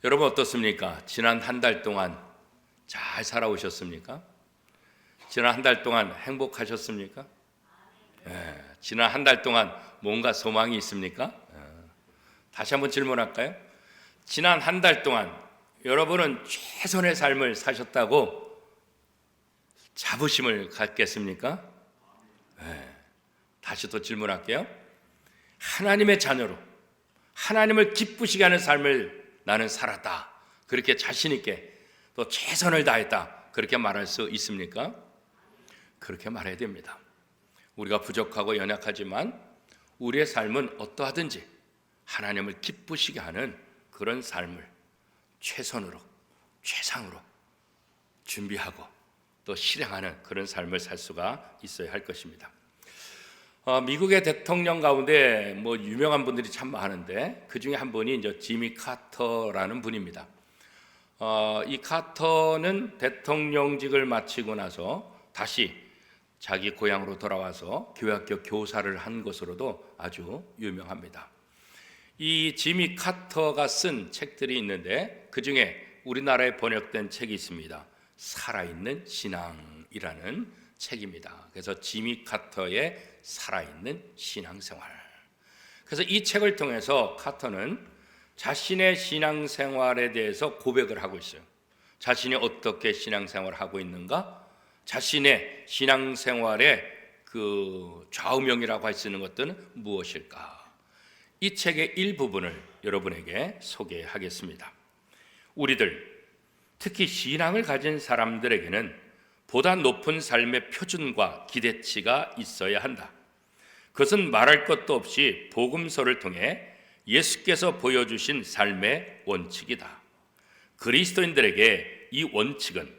여러분 어떻습니까? 지난 한 달 동안 잘 살아오셨습니까? 지난 한 달 동안 행복하셨습니까? 지난 한 달 동안 뭔가 소망이 있습니까? 다시 한번 질문할까요? 지난 한 달 동안 여러분은 최선의 삶을 사셨다고 자부심을 갖겠습니까? 다시 또 질문할게요. 하나님의 자녀로 하나님을 기쁘시게 하는 삶을 나는 살았다, 그렇게 자신 있게 또 최선을 다했다, 그렇게 말할 수 있습니까? 그렇게 말해야 됩니다. 우리가 부족하고 연약하지만 우리의 삶은 어떠하든지 하나님을 기쁘시게 하는 그런 삶을 최선으로 최상으로 준비하고 또 실행하는 그런 삶을 살 수가 있어야 할 것입니다. 미국의 대통령 가운데 유명한 분들이 참 많은데 그 중에 한 분이 이제 지미 카터라는 분입니다. 이 카터는 대통령직을 마치고 나서 다시 자기 고향으로 돌아와서 교회학교 교사를 한 것으로도 아주 유명합니다. 이 지미 카터가 쓴 책들이 있는데 그 중에 우리나라에 번역된 책이 있습니다. 살아있는 신앙이라는 책입니다. 그래서 지미 카터의 살아있는 신앙생활. 그래서 이 책을 통해서 카터는 자신의 신앙생활에 대해서 고백을 하고 있어요. 자신이 어떻게 신앙생활을 하고 있는가? 자신의 신앙생활의 그 좌우명이라고 할 수 있는 것들은 무엇일까? 이 책의 일부분을 여러분에게 소개하겠습니다. 우리들, 특히 신앙을 가진 사람들에게는 보다 높은 삶의 표준과 기대치가 있어야 한다. 그것은 말할 것도 없이 복음서를 통해 예수께서 보여주신 삶의 원칙이다. 그리스도인들에게 이 원칙은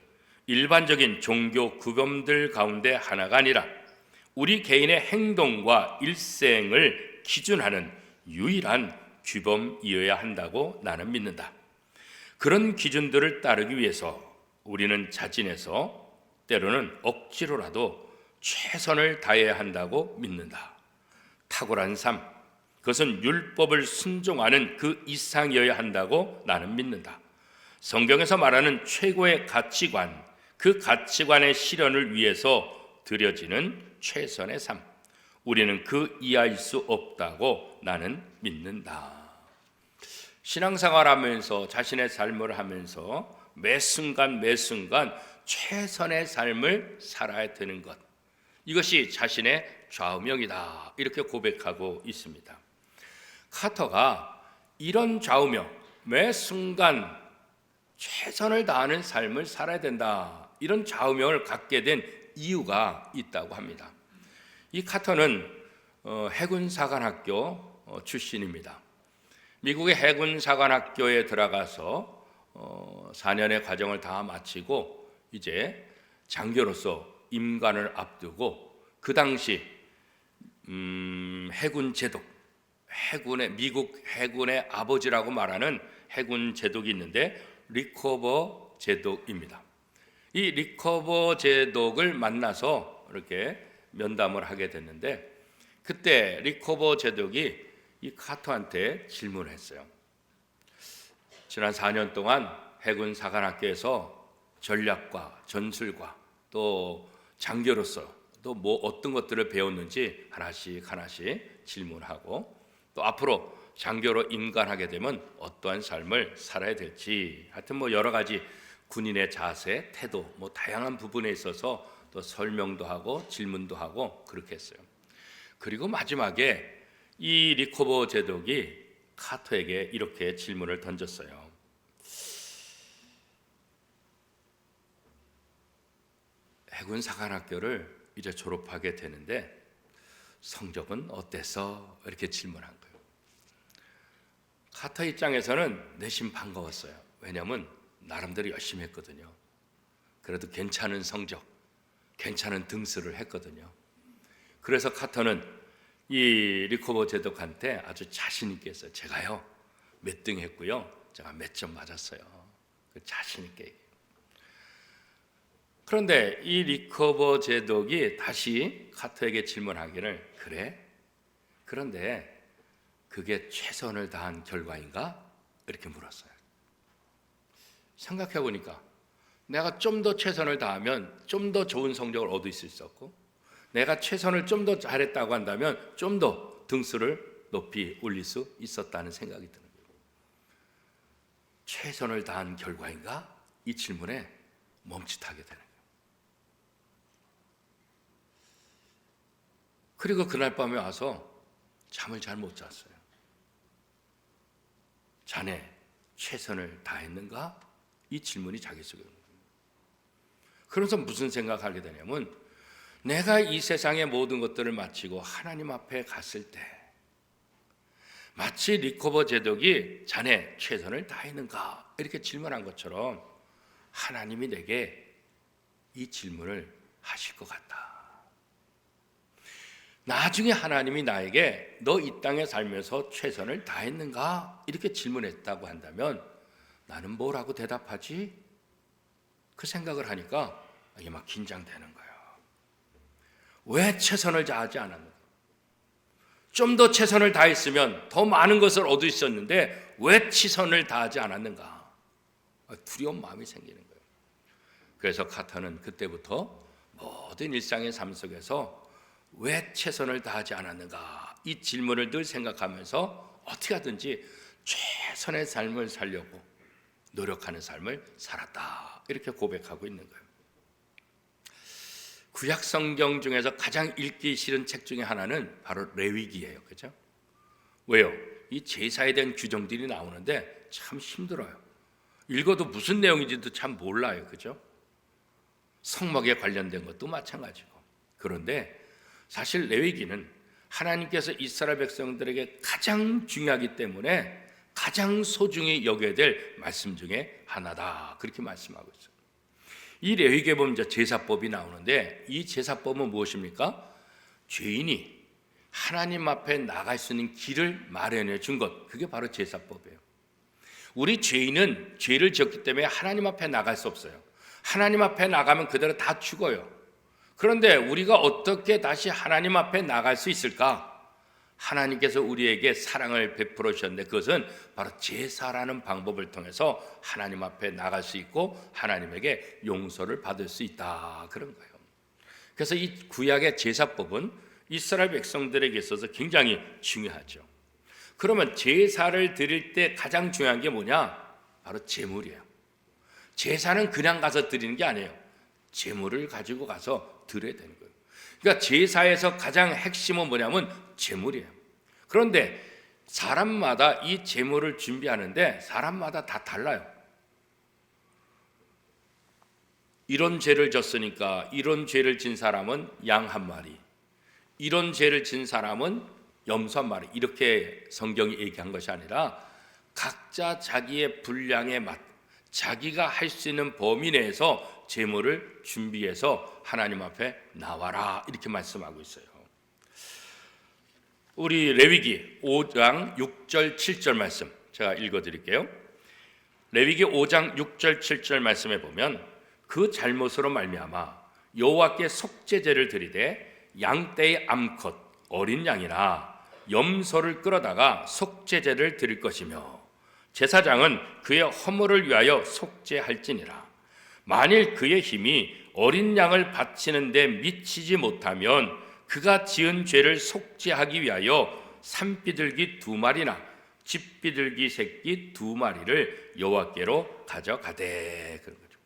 일반적인 종교 규범들 가운데 하나가 아니라 우리 개인의 행동과 일생을 기준하는 유일한 규범이어야 한다고 나는 믿는다. 그런 기준들을 따르기 위해서 우리는 자진해서 때로는 억지로라도 최선을 다해야 한다고 믿는다. 탁월한 삶, 그것은 율법을 순종하는 그 이상이어야 한다고 나는 믿는다. 성경에서 말하는 최고의 가치관, 그 가치관의 실현을 위해서 드려지는 최선의 삶, 우리는 그 이하일 수 없다고 나는 믿는다. 신앙생활하면서 자신의 삶을 하면서 매 순간 최선의 삶을 살아야 되는 것, 이것이 자신의 좌우명이다, 이렇게 고백하고 있습니다. 카터가 이런 좌우명, 매 순간 최선을 다하는 삶을 살아야 된다, 이런 좌우명을 갖게 된 이유가 있다고 합니다. 이 카터는 해군사관학교 출신입니다. 미국의 해군사관학교에 들어가서 4년의 과정을 다 마치고 이제 장교로서 임관을 앞두고 그 당시 해군 제독, 미국 해군의 아버지라고 말하는 해군 제독이 있는데 리커버 제독입니다. 이 리커버 제독을 만나서 이렇게 면담을 하게 됐는데 그때 리커버 제독이 이 카터한테 질문을 했어요. 지난 4년 동안 해군 사관학교에서 전략과 전술과 또 장교로서 또 어떤 것들을 배웠는지 하나씩 질문하고 또 앞으로 장교로 임관하게 되면 어떠한 삶을 살아야 될지, 하여튼 여러 가지 군인의 자세, 태도, 다양한 부분에 있어서 또 설명도 하고 질문도 하고 그렇게 했어요. 그리고 마지막에 이 리커버 제독이 카터에게 이렇게 질문을 던졌어요. 해군사관학교를 이제 졸업하게 되는데 성적은 어땠어? 이렇게 질문한 거예요. 카터 입장에서는 내심 반가웠어요. 왜냐하면 나름대로 열심히 했거든요. 그래도 괜찮은 성적, 괜찮은 등수를 했거든요. 그래서 카터는 이 리커버 제독한테 아주 자신 있게 했어요. 제가요 몇 등 했고요, 제가 몇 점 맞았어요. 자신 있게. 그런데 이 리커버 제독이 다시 카터에게 질문하기를, 그래? 그런데 그게 최선을 다한 결과인가? 이렇게 물었어요. 생각해 보니까 내가 좀 더 최선을 다하면 좀 더 좋은 성적을 얻을 수 있었고, 내가 최선을 좀 더 잘했다고 한다면 좀 더 등수를 높이 올릴 수 있었다는 생각이 드는 거예요. 최선을 다한 결과인가? 이 질문에 멈칫하게 되는 거예요. 그리고 그날 밤에 와서 잠을 잘 못 잤어요. 자네 최선을 다했는가? 이 질문이 자기 속에 오는 거예요. 그래서 무슨 생각하게 되냐면, 내가 이 세상의 모든 것들을 마치고 하나님 앞에 갔을 때 마치 리코버 제독이 자네 최선을 다했는가? 이렇게 질문한 것처럼 하나님이 내게 이 질문을 하실 것 같다. 나중에 하나님이 나에게 너 이 땅에 살면서 최선을 다했는가? 이렇게 질문했다고 한다면 나는 뭐라고 대답하지? 그 생각을 하니까 이게 막 긴장되는 거예요. 왜 최선을 다하지 않았는가? 좀 더 최선을 다했으면 더 많은 것을 얻을 수 있었는데 왜 최선을 다하지 않았는가? 두려운 마음이 생기는 거예요. 그래서 카터는 그때부터 모든 일상의 삶 속에서 왜 최선을 다하지 않았는가? 이 질문을 늘 생각하면서 어떻게 하든지 최선의 삶을 살려고 노력하는 삶을 살았다. 이렇게 고백하고 있는 거예요. 구약 성경 중에서 가장 읽기 싫은 책 중에 하나는 바로 레위기예요. 그렇죠? 왜요? 이 제사에 대한 규정들이 나오는데 참 힘들어요. 읽어도 무슨 내용인지도 참 몰라요. 그렇죠? 성막에 관련된 것도 마찬가지고. 그런데 사실 레위기는 하나님께서 이스라엘 백성들에게 가장 중요하기 때문에 가장 소중히 여겨야 될 말씀 중에 하나다. 그렇게 말씀하고 있어요. 이 레위기에 보면 제사법이 나오는데 이 제사법은 무엇입니까? 죄인이 하나님 앞에 나갈 수 있는 길을 마련해 준 것, 그게 바로 제사법이에요. 우리 죄인은 죄를 지었기 때문에 하나님 앞에 나갈 수 없어요. 하나님 앞에 나가면 그대로 다 죽어요. 그런데 우리가 어떻게 다시 하나님 앞에 나갈 수 있을까? 하나님께서 우리에게 사랑을 베풀어 주셨는데 그것은 바로 제사라는 방법을 통해서 하나님 앞에 나갈 수 있고 하나님에게 용서를 받을 수 있다, 그런 거예요. 그래서 이 구약의 제사법은 이스라엘 백성들에게 있어서 굉장히 중요하죠. 그러면 제사를 드릴 때 가장 중요한 게 뭐냐? 바로 제물이에요. 제사는 그냥 가서 드리는 게 아니에요. 제물을 가지고 가서 드려야 되는 거예요. 그러니까 제사에서 가장 핵심은 뭐냐면 제물이에요. 그런데 사람마다 이 제물을 준비하는데 사람마다 다 달라요. 이런 죄를 졌으니까 이런 죄를 진 사람은 양 한 마리, 이런 죄를 진 사람은 염소 한 마리, 이렇게 성경이 얘기한 것이 아니라 각자 자기의 분량에 맞 자기가 할 수 있는 범위 내에서 제물을 준비해서 하나님 앞에 나와라, 이렇게 말씀하고 있어요. 우리 레위기 5장 6절 7절 말씀 제가 읽어드릴게요. 레위기 5장 6절 7절 말씀에 보면 그 잘못으로 말미암아 여호와께 속죄제를 드리되 양떼의 암컷 어린 양이나 염소를 끌어다가 속죄제를 드릴 것이며 제사장은 그의 허물을 위하여 속죄할지니라. 만일 그의 힘이 어린 양을 바치는 데 미치지 못하면 그가 지은 죄를 속죄하기 위하여 산비둘기 2마리나 집비둘기 새끼 2마리를 여호와께로 가져가되, 그런 거죠.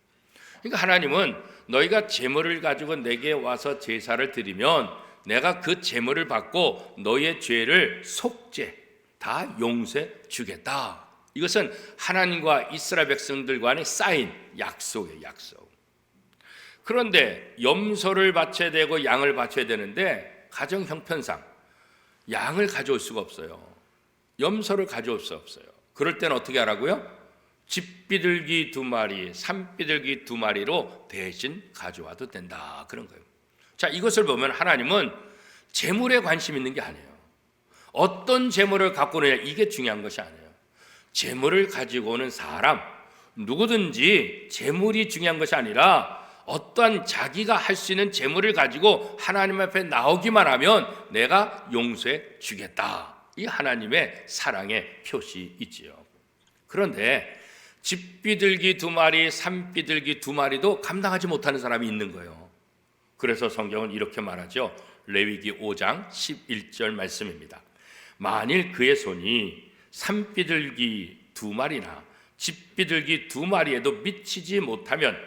그러니까 하나님은 너희가 제물을 가지고 내게 와서 제사를 드리면 내가 그 제물을 받고 너희의 죄를 속죄 다 용서해 주겠다. 이것은 하나님과 이스라엘 백성들 간의 쌓인 약속이에요, 약속. 그런데 염소를 바쳐야 되고 양을 바쳐야 되는데 가정 형편상 양을 가져올 수가 없어요. 염소를 가져올 수 없어요. 그럴 때는 어떻게 하라고요? 집비둘기 2마리, 산비둘기 2마리로 대신 가져와도 된다, 그런 거예요. 자, 이것을 보면 하나님은 재물에 관심 있는 게 아니에요. 어떤 재물을 갖고 오느냐, 이게 중요한 것이 아니에요. 재물을 가지고 오는 사람, 누구든지 재물이 중요한 것이 아니라 어떠한 자기가 할 수 있는 재물을 가지고 하나님 앞에 나오기만 하면 내가 용서해 주겠다. 이 하나님의 사랑의 표시이지요. 그런데 집비둘기 2마리, 산비둘기 2마리도 감당하지 못하는 사람이 있는 거예요. 그래서 성경은 이렇게 말하죠. 레위기 5장 11절 말씀입니다. 만일 그의 손이 산비둘기 2마리나 집비둘기 2마리에도 미치지 못하면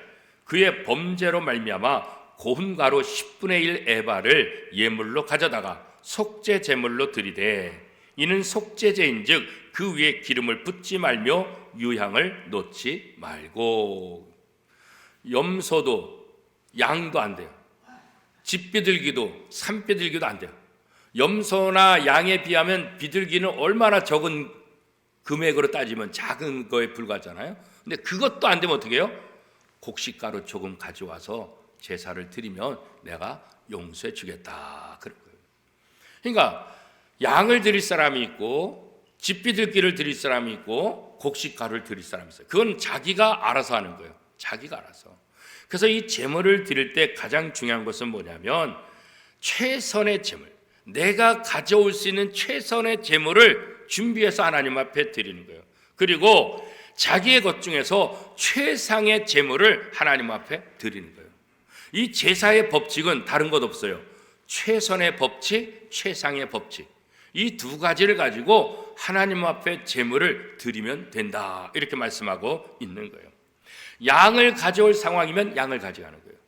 그의 범죄로 말미암아 고훈가루 10분의 1 에바를 예물로 가져다가 속죄 제물로 드리되 이는 속죄제인즉 그 위에 기름을 붓지 말며 유향을 놓지 말고. 염소도 양도 안 돼요. 집비둘기도 산비둘기도 안 돼요. 염소나 양에 비하면 비둘기는 얼마나 적은 금액으로 따지면 작은 거에 불과하잖아요. 근데 그것도 안 되면 어떻게 해요? 곡식가루 조금 가져와서 제사를 드리면 내가 용서해 주겠다 그런 거예요. 그러니까 양을 드릴 사람이 있고 집비둘기를 드릴 사람이 있고 곡식가루를 드릴 사람이 있어요. 그건 자기가 알아서 하는 거예요. 자기가 알아서. 그래서 이 제물을 드릴 때 가장 중요한 것은 뭐냐면 최선의 제물, 내가 가져올 수 있는 최선의 제물을 준비해서 하나님 앞에 드리는 거예요. 그리고 자기의 것 중에서 최상의 제물을 하나님 앞에 드리는 거예요. 이 제사의 법칙은 다른 것 없어요. 최선의 법칙, 최상의 법칙. 이 두 가지를 가지고 하나님 앞에 제물을 드리면 된다. 이렇게 말씀하고 있는 거예요. 양을 가져올 상황이면 양을 가져가는 거예요.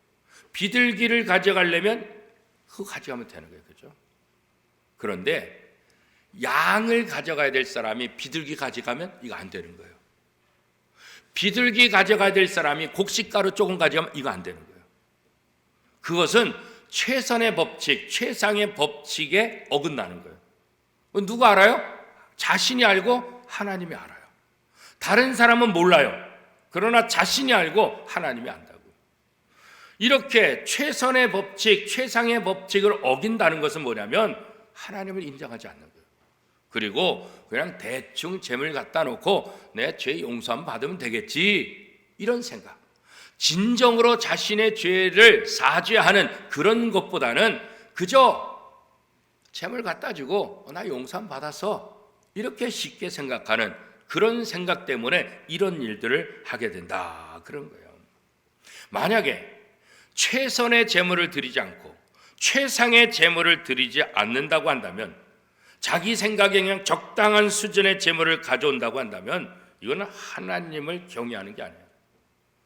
비둘기를 가져가려면 그거 가져가면 되는 거예요. 그렇죠? 그런데 양을 가져가야 될 사람이 비둘기 가져가면 이거 안 되는 거예요. 비둘기 가져가야 될 사람이 곡식가루 조금 가져가면 이거 안 되는 거예요. 그것은 최선의 법칙, 최상의 법칙에 어긋나는 거예요. 누가 알아요? 자신이 알고 하나님이 알아요. 다른 사람은 몰라요. 그러나 자신이 알고 하나님이 안다고. 이렇게 최선의 법칙, 최상의 법칙을 어긴다는 것은 뭐냐면 하나님을 인정하지 않는 거예요. 그리고 그냥 대충 재물 갖다 놓고 내 죄 용서함 받으면 되겠지 이런 생각. 진정으로 자신의 죄를 사죄하는 그런 것보다는 그저 재물 갖다 주고 나 용서함 받아서 이렇게 쉽게 생각하는 그런 생각 때문에 이런 일들을 하게 된다 그런 거예요. 만약에 최선의 제물을 드리지 않고 최상의 제물을 드리지 않는다고 한다면, 자기 생각에 그냥 적당한 수준의 제물을 가져온다고 한다면 이거는 하나님을 경외하는 게 아니에요.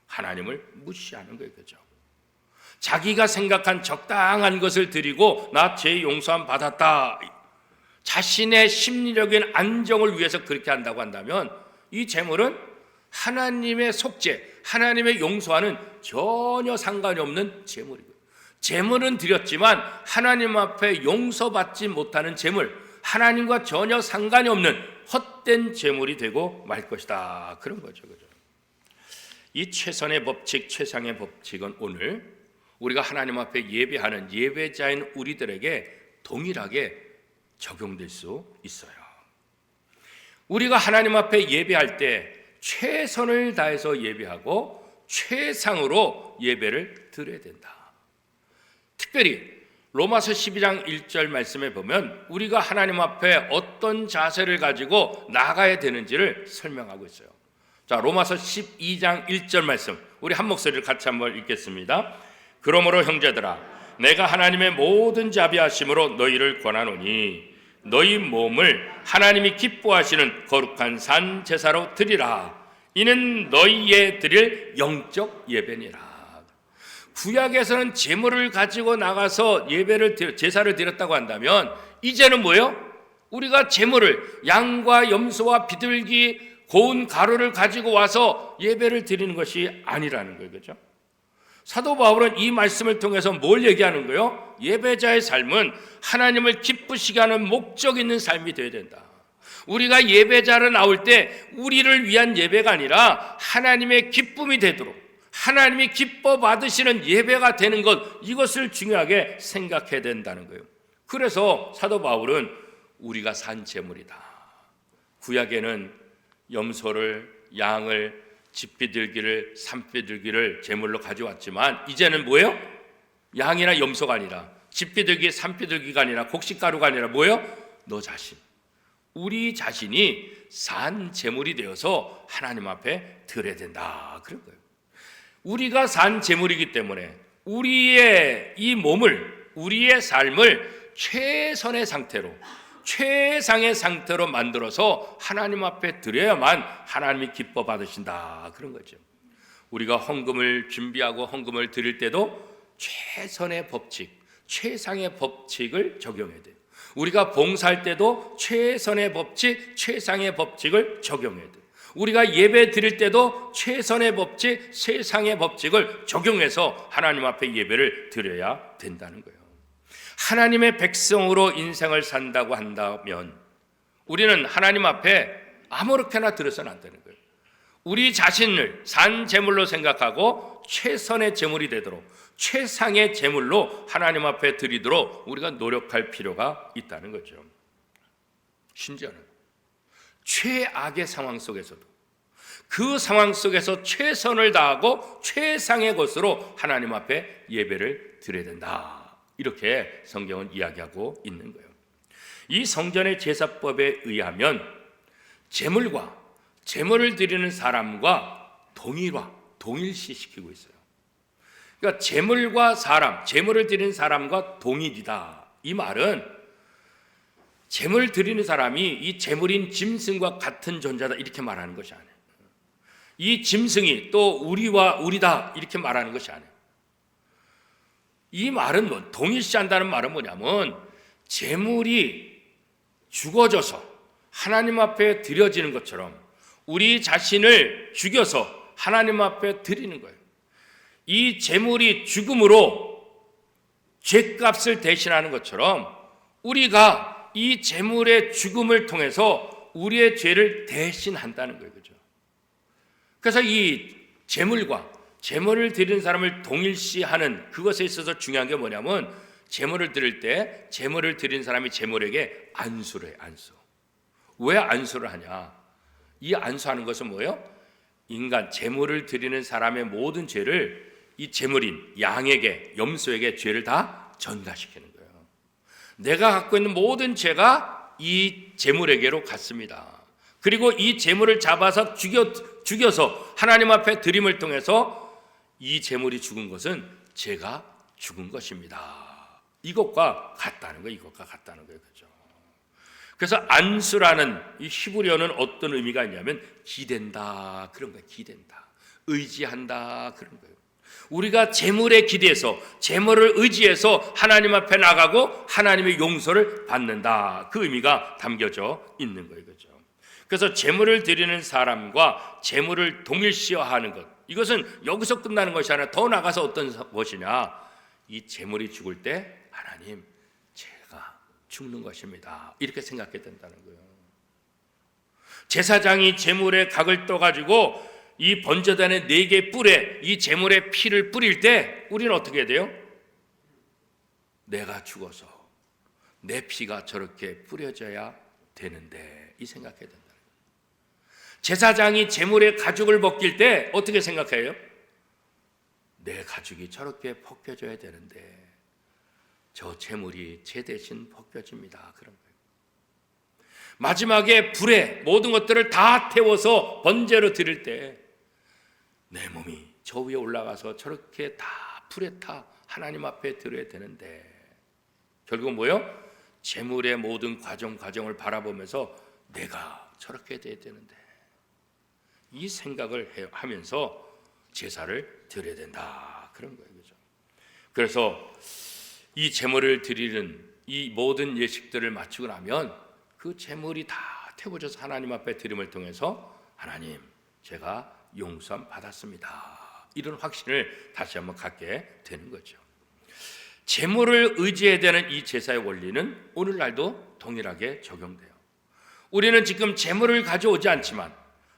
하나님을 무시하는 거예요. 그죠? 자기가 생각한 적당한 것을 드리고 나 죄 용서함 받았다, 자신의 심리적인 안정을 위해서 그렇게 한다고 한다면 이 제물은 하나님의 속죄, 하나님의 용서와는 전혀 상관이 없는 제물이고요. 제물은 드렸지만 하나님 앞에 용서받지 못하는 제물, 하나님과 전혀 상관이 없는 헛된 제물이 되고 말 것이다 그런 거죠. 그죠? 이 최선의 법칙, 최상의 법칙은 오늘 우리가 하나님 앞에 예배하는 예배자인 우리들에게 동일하게 적용될 수 있어요. 우리가 하나님 앞에 예배할 때 최선을 다해서 예배하고 최상으로 예배를 드려야 된다. 특별히 로마서 12장 1절 말씀에 보면 우리가 하나님 앞에 어떤 자세를 가지고 나가야 되는지를 설명하고 있어요. 자, 로마서 12장 1절 말씀 우리 한 목소리를 같이 한번 읽겠습니다. 그러므로 형제들아, 내가 하나님의 모든 자비하심으로 너희를 권하노니 너희 몸을 하나님이 기뻐하시는 거룩한 산 제사로 드리라. 이는 너희의 드릴 영적 예배니라. 구약에서는 제물을 가지고 나가서 제사를 드렸다고 한다면 이제는 뭐예요? 우리가 제물을 양과 염소와 비둘기, 고운 가루를 가지고 와서 예배를 드리는 것이 아니라는 거예요. 그렇죠? 사도 바울은 이 말씀을 통해서 뭘 얘기하는 거예요? 예배자의 삶은 하나님을 기쁘시게 하는 목적 있는 삶이 되어야 된다. 우리가 예배자로 나올 때 우리를 위한 예배가 아니라 하나님의 기쁨이 되도록, 하나님이 기뻐 받으시는 예배가 되는 것, 이것을 중요하게 생각해야 된다는 거예요. 그래서 사도 바울은 우리가 산 제물이다. 구약에는 염소를, 양을, 집비둘기를, 산비둘기를 제물로 가져왔지만 이제는 뭐예요? 양이나 염소가 아니라 집비둘기, 산비둘기가 아니라 곡식가루가 아니라 뭐예요? 너 자신, 우리 자신이 산 제물이 되어서 하나님 앞에 드려야 된다. 그런 거예요. 우리가 산 제물이기 때문에 우리의 이 몸을, 우리의 삶을 최선의 상태로, 최상의 상태로 만들어서 하나님 앞에 드려야만 하나님이 기뻐 받으신다. 그런 거죠. 우리가 헌금을 준비하고 헌금을 드릴 때도 최선의 법칙, 최상의 법칙을 적용해야 돼요. 우리가 봉사할 때도 최선의 법칙, 최상의 법칙을 적용해야 돼요. 우리가 예배 드릴 때도 최선의 법칙, 최상의 법칙을 적용해서 하나님 앞에 예배를 드려야 된다는 거예요. 하나님의 백성으로 인생을 산다고 한다면 우리는 하나님 앞에 아무렇게나 드려서는 안 되는 거예요. 우리 자신을 산 제물로 생각하고 최선의 제물이 되도록, 최상의 제물로 하나님 앞에 드리도록 우리가 노력할 필요가 있다는 거죠. 심지어는 최악의 상황 속에서도 그 상황 속에서 최선을 다하고 최상의 것으로 하나님 앞에 예배를 드려야 된다. 이렇게 성경은 이야기하고 있는 거예요. 이 성전의 제사법에 의하면 제물과 제물을 드리는 사람과 동일시시키고 있어요. 그러니까 제물과 사람, 제물을 드리는 사람과 동일이다. 이 말은 제물 드리는 사람이 이 제물인 짐승과 같은 존재다 이렇게 말하는 것이 아니에요. 이 짐승이 또 우리와 우리다 이렇게 말하는 것이 아니에요. 이 말은 동일시한다는 말은 뭐냐면 제물이 죽어져서 하나님 앞에 드려지는 것처럼 우리 자신을 죽여서 하나님 앞에 드리는 거예요. 이 제물이 죽음으로 죄값을 대신하는 것처럼 우리가 이 제물의 죽음을 통해서 우리의 죄를 대신한다는 거예요. 그죠? 그래서 이 제물과 제물을 드리는 사람을 동일시하는 그것에 있어서 중요한 게 뭐냐면 제물을 드릴 때 제물을 드리는 사람이 제물에게 안수를 해요. 안수. 왜 안수를 하냐? 이 안수하는 것은 뭐예요? 인간 제물을 드리는 사람의 모든 죄를 이 제물인 양에게, 염소에게 죄를 다 전가시키는 거예요. 내가 갖고 있는 모든 죄가 이 제물에게로 갔습니다. 그리고 이 제물을 잡아서 죽여서 하나님 앞에 드림을 통해서 이 제물이 죽은 것은 제가 죽은 것입니다. 이것과 같다는 거예요. 이것과 같다는 거예요. 그렇죠? 그래서 안수라는 이 히브리어는 어떤 의미가 있냐면 기댄다 그런 거예요. 기댄다, 의지한다 그런 거예요. 우리가 제물에 기대서 제물을 의지해서 하나님 앞에 나가고 하나님의 용서를 받는다 그 의미가 담겨져 있는 거예요. 그렇죠? 그래서 제물을 드리는 사람과 제물을 동일시화하는 것, 이것은 여기서 끝나는 것이 아니라 더 나가서 어떤 것이냐, 이 제물이 죽을 때 하나님 제가 죽는 것입니다 이렇게 생각해야 된다는 거예요. 제사장이 제물에 각을 떠가지고 이 번제단의 4개 뿔에 이 제물의 피를 뿌릴 때 우리는 어떻게 해야 돼요? 내가 죽어서 내 피가 저렇게 뿌려져야 되는데 이 생각해야 된다. 제사장이 제물의 가죽을 벗길 때 어떻게 생각해요? 내 가죽이 저렇게 벗겨져야 되는데 저 제물이 제 대신 벗겨집니다. 그런 거예요. 마지막에 불에 모든 것들을 다 태워서 번제로 드릴 때 내 몸이 저 위에 올라가서 저렇게 다 불에 타 하나님 앞에 드려야 되는데 결국 뭐요? 제물의 모든 과정을 바라보면서 내가 저렇게 돼야 되는데 이 생각을 하면서 제사를 드려야 된다 그런 거예요. 그죠? 그래서 이 제물을 드리는 이 모든 예식들을 마치고 나면 그 제물이 다 태워져서 하나님 앞에 드림을 통해서 하나님 제가 용서함 받았습니다 이런 확신을 다시 한번 갖게 되는 거죠. 제물을 의지해야 되는 이 제사의 원리는 오늘날도 동일하게 적용돼요. 우리는 지금 제물을 가져오지 않지만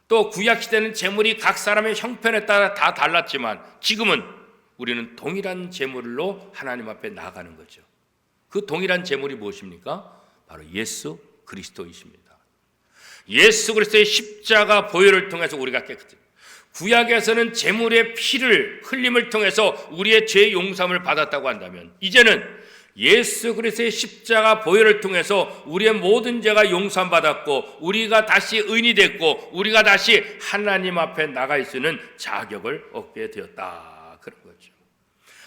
또 구약시대는 제물이 각 사람의 형편에 따라 다 달랐지만 지금은 우리는 동일한 제물로 하나님 앞에 나가는 거죠. 그 동일한 제물이 무엇입니까? 바로 예수 그리스도이십니다. 예수 그리스도의 십자가 보혈을 통해서 우리가 깨끗해요. 구약에서는 제물의 피를 흘림을 통해서 우리의 죄 용서함을 받았다고 한다면 이제는 예수 그리스도의 십자가 보혈을 통해서 우리의 모든 죄가 용서받았고 우리가 다시 의인이 됐고 우리가 다시 하나님 앞에 나갈 수 있는 자격을 얻게 되었다. 그런 거죠.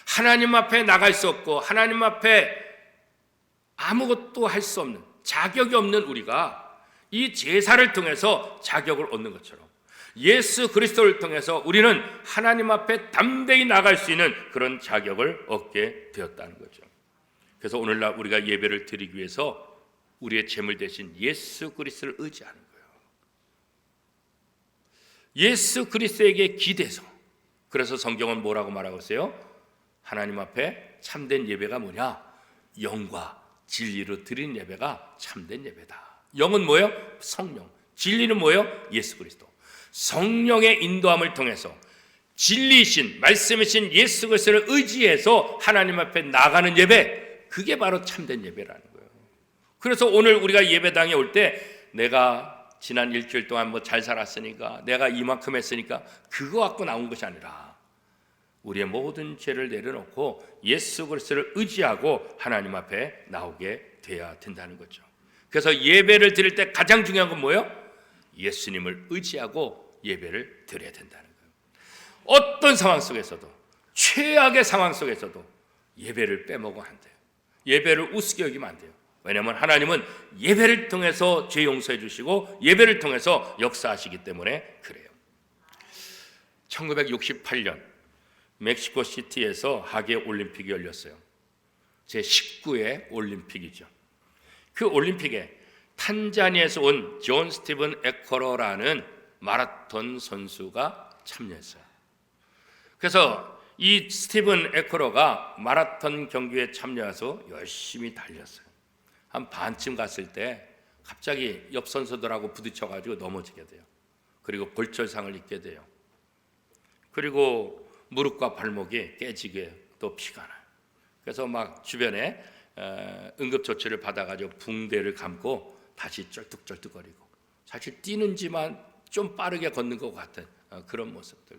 하나님 앞에 나갈 수 없고 하나님 앞에 아무것도 할 수 없는 자격이 없는 우리가 이 제사를 통해서 자격을 얻는 것처럼 예수 그리스도를 통해서 우리는 하나님 앞에 담대히 나갈 수 있는 그런 자격을 얻게 되었다는 거죠. 그래서 오늘날 우리가 예배를 드리기 위해서 우리의 제물 대신 예수 그리스도를 의지하는 거예요. 예수 그리스도에게 기대서. 그래서 성경은 뭐라고 말하고 있어요? 하나님 앞에 참된 예배가 뭐냐? 영과 진리로 드린 예배가 참된 예배다. 영은 뭐예요? 성령. 진리는 뭐예요? 예수 그리스도. 성령의 인도함을 통해서 진리이신 말씀이신 예수 그리스도를 의지해서 하나님 앞에 나가는 예배, 그게 바로 참된 예배라는 거예요. 그래서 오늘 우리가 예배당에 올 때 내가 지난 일주일 동안 뭐 잘 살았으니까 내가 이만큼 했으니까 그거 갖고 나온 것이 아니라 우리의 모든 죄를 내려놓고 예수 그리스도를 의지하고 하나님 앞에 나오게 돼야 된다는 거죠. 그래서 예배를 드릴 때 가장 중요한 건 뭐예요? 예수님을 의지하고 예배를 드려야 된다는 거예요. 어떤 상황 속에서도 최악의 상황 속에서도 예배를 빼먹으면 안 돼요. 예배를 우습게 여기면 안 돼요. 왜냐하면 하나님은 예배를 통해서 죄 용서해 주시고 예배를 통해서 역사하시기 때문에 그래요. 1968년 멕시코 시티에서 하계 올림픽이 열렸어요. 제19회 올림픽이죠. 그 올림픽에 탄자니아에서 온 존 스티븐 에커러라는 마라톤 선수가 참여했어요. 그래서 이 스티븐 에커러가 마라톤 경기에 참여해서 열심히 달렸어요. 한 반쯤 갔을 때 갑자기 옆 선수들하고 부딪혀가지고 넘어지게 돼요. 그리고 골절상을 입게 돼요. 그리고 무릎과 발목이 깨지게 또 피가 나요. 그래서 막 주변에 응급조치를 받아가지고 붕대를 감고 다시 쩔뚝쩔뚝거리고 사실 뛰는지만 좀 빠르게 걷는 것 같은 그런 모습들.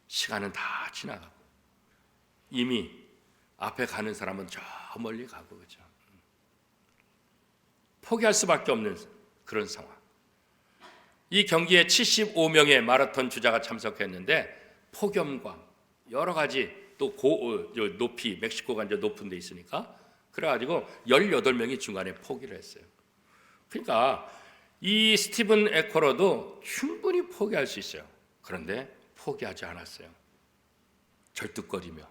시간은 다 지나가고 이미 앞에 가는 사람은 저 멀리 가고 그죠. 포기할 수밖에 없는 그런 상황. 이 경기에 75명의 마라톤 주자가 참석했는데 폭염과 여러 가지 또 높이 멕시코가 이제 높은 데 있으니까 그래가지고 18명이 중간에 포기를 했어요. 그러니까 이 스티븐 에커러도 충분히 포기할 수 있어요. 그런데 포기하지 않았어요. 절뚝거리며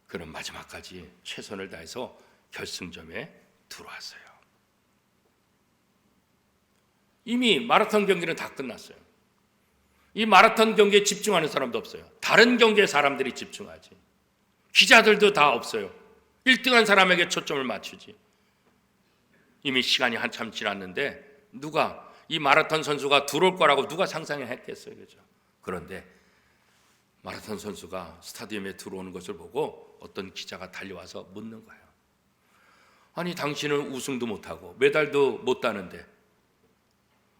그런 마지막까지 최선을 다해서 결승점에 들어왔어요. 이미 마라톤 경기는 다 끝났어요. 이 마라톤 경기에 집중하는 사람도 없어요. 다른 경기에 사람들이 집중하지. 기자들도 다 없어요. 1등한 사람에게 초점을 맞추지. 이미 시간이 한참 지났는데 누가 이 마라톤 선수가 들어올 거라고 누가 상상했겠어요. 그죠? 그런데 마라톤 선수가 스타디움에 들어오는 것을 보고 어떤 기자가 달려와서 묻는 거예요. 아니 당신은 우승도 못하고 메달도 못 따는데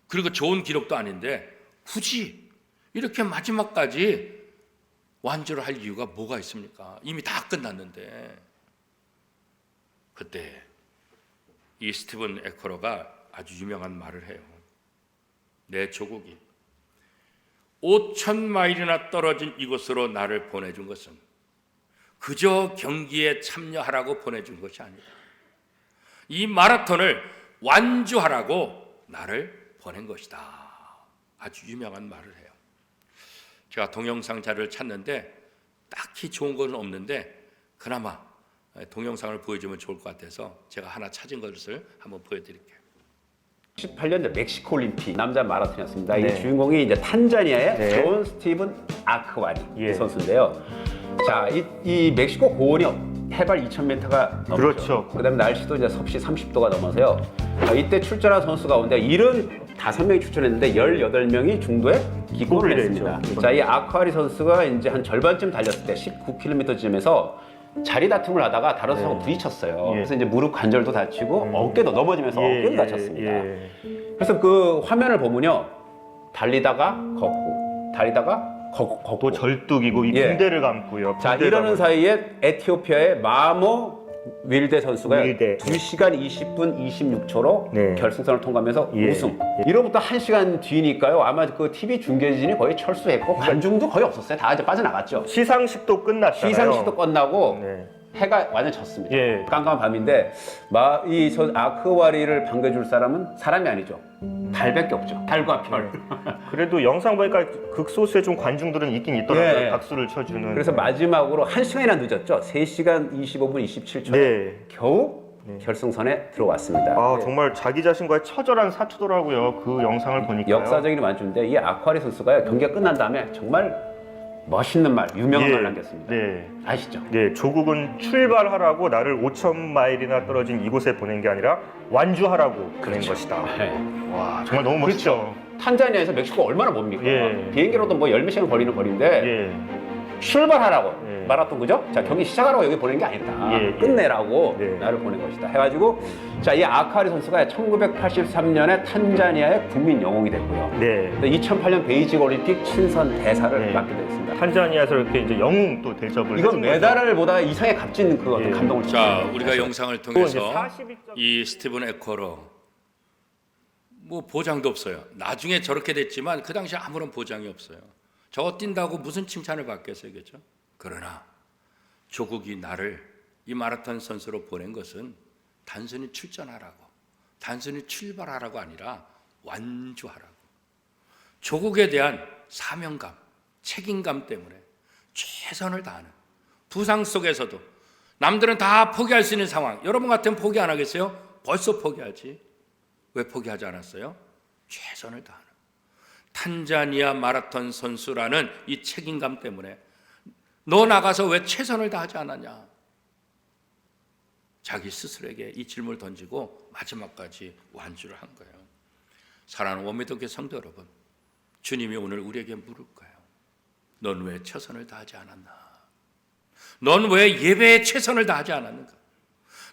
그리고 좋은 기록도 아닌데 굳이 이렇게 마지막까지 완주를 할 이유가 뭐가 있습니까? 이미 다 끝났는데. 그때 이 스티븐 에커러가 아주 유명한 말을 해요. 내 조국이 5,000마일이나 떨어진 이곳으로 나를 보내준 것은 그저 경기에 참여하라고 보내준 것이 아니다. 이 마라톤을 완주하라고 나를 보낸 것이다. 아주 유명한 말을 해요. 제가 동영상 자료를 찾는데 딱히 좋은 건 없는데 그나마 동영상을 보여주면 좋을 것 같아서 제가 하나 찾은 것을 한번 보여드릴게요. 18년 멕시코 올림픽 남자 마라톤이었습니다. 네. 이 주인공이 이제 탄자니아의 네. 존 스티븐 아크와니 예. 선수인데요. 자, 이 멕시코 고원이 해발 2,000m가 넘죠. 그렇죠. 그다음에 날씨도 이제 섭씨 30도가 넘어서요. 이때 출전한 선수 가운데 75명이 출전했는데 18명이 중도에 기골을 기골을 했습니다. 했죠. 자, 이 아크와니 선수가 이제 한 절반쯤 달렸을 때 19km쯤에서 자리 다툼을 하다가 다른 선수하고 부딪혔어요. 예. 그래서 이제 무릎 관절도 다치고 어깨도 넘어지면서 어깨도 다쳤습니다. 예. 그래서 그 화면을 보면요, 달리다가 걷고 달리다가 걷고. 또 절뚝이고 이 예. 군대를 감고요. 자, 군대 이러는 감을- 사이에 에티오피아의 마모 윌데 선수가 윌데. 2시간 20분 26초로 네. 결승선을 통과하면서 예. 우승. 이로부터 1시간 뒤니까요. 아마 그 TV 중계진이 거의 철수했고 관중도 거의 없었어요. 다 이제 빠져나갔죠. 시상식도 끝났잖아요. 시상식도 끝나고 네. 해가 완전 졌습니다. 예. 깜깜한 밤인데 이 아크와리를 반겨줄 사람은 사람이 아니죠. 달밖에 없죠. 달과 별. 그래도 영상 보니까 극소수의 좀 관중들은 있긴 있더라고요. 예. 박수를 쳐주는. 그래서 마지막으로 1시간이나 늦었죠. 3시간 25분 27초. 네. 겨우 결승선에 들어왔습니다. 아 네. 정말 자기 자신과의 처절한 사투더라고요. 그 영상을 보니까. 역사적인 완주인데 이 아쿠아리 선수가 경기가 끝난 다음에 정말 멋있는 말, 유명한 말 남겼습니다. 네. 아시죠? 네, 조국은 출발하라고 나를 5천 마일이나 떨어진 이곳에 보낸 게 아니라 완주하라고 보낸 것이다. 네. 와, 정말 너무 멋있죠. 탄자니아에서 멕시코 얼마나 멉니까? 예. 비행기로도 뭐 10몇 시간 걸리는 거리인데 예. 출발하라고 예. 마라톤 그죠? 자 경기 시작하라고 여기 보낸 게 아니다. 예, 예. 끝내라고 네. 나를 보낸 것이다. 해가지고 자 이 아쿠아리 선수가 1983년에 탄자니아의 국민 영웅이 됐고요. 네. 2008년 베이징 올림픽 친선 대사를 네. 맡게 됐습니다. 탄자니아에서 이렇게 이제 영웅 또 대접을 이건 해준 메달을 보다 이상의 값진 그 어떤 예. 감동을 자, 주셨어요. 우리가 영상을 거죠. 또 이제 통해서 42점 이 스티븐 에커로 뭐 보장도 없어요. 나중에 저렇게 됐지만 그 당시 아무런 보장이 없어요. 저거 뛴다고 무슨 칭찬을 받겠어요, 그렇죠? 그러나 조국이 나를 이 마라톤 선수로 보낸 것은 단순히 출전하라고, 단순히 출발하라고 아니라 완주하라고. 조국에 대한 사명감, 책임감 때문에 최선을 다하는 부상 속에서도 남들은 다 포기할 수 있는 상황. 여러분 같으면 포기 안 하겠어요? 벌써 포기하지. 왜 포기하지 않았어요? 최선을 다하는 탄자니아 마라톤 선수라는 이 책임감 때문에 너 나가서 왜 최선을 다하지 않았냐? 자기 스스로에게 이 질문을 던지고 마지막까지 완주를 한 거예요. 사랑하는 원미도교회 성도 여러분, 주님이 오늘 우리에게 물을 거예요. 넌 왜 최선을 다하지 않았나? 넌 왜 예배에 최선을 다하지 않았는가?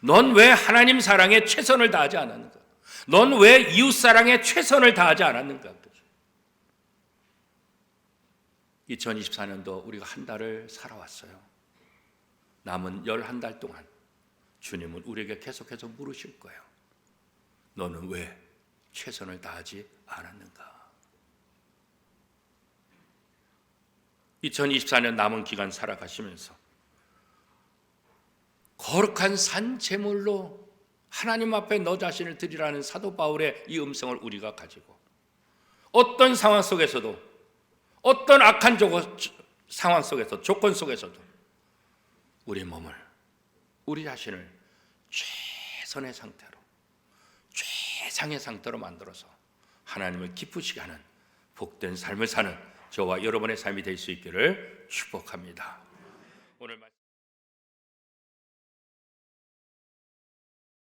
넌 왜 하나님 사랑에 최선을 다하지 않았는가? 넌 왜 이웃 사랑에 최선을 다하지 않았는가? 2024년도 우리가 한 달을 살아왔어요. 남은 11달 동안 주님은 우리에게 계속해서 물으실 거예요. 너는 왜 최선을 다하지 않았는가? 2024년 남은 기간 살아가시면서 거룩한 산 제물로 하나님 앞에 너 자신을 드리라는 사도 바울의 이 음성을 우리가 가지고 어떤 상황 속에서도 어떤 악한 상황 속에서 조건 속에서도 우리 몸을 우리 자신을 최선의 상태로 최상의 상태로 만들어서 하나님을 기쁘시게 하는 복된 삶을 사는 저와 여러분의 삶이 될 수 있기를 축복합니다. 오늘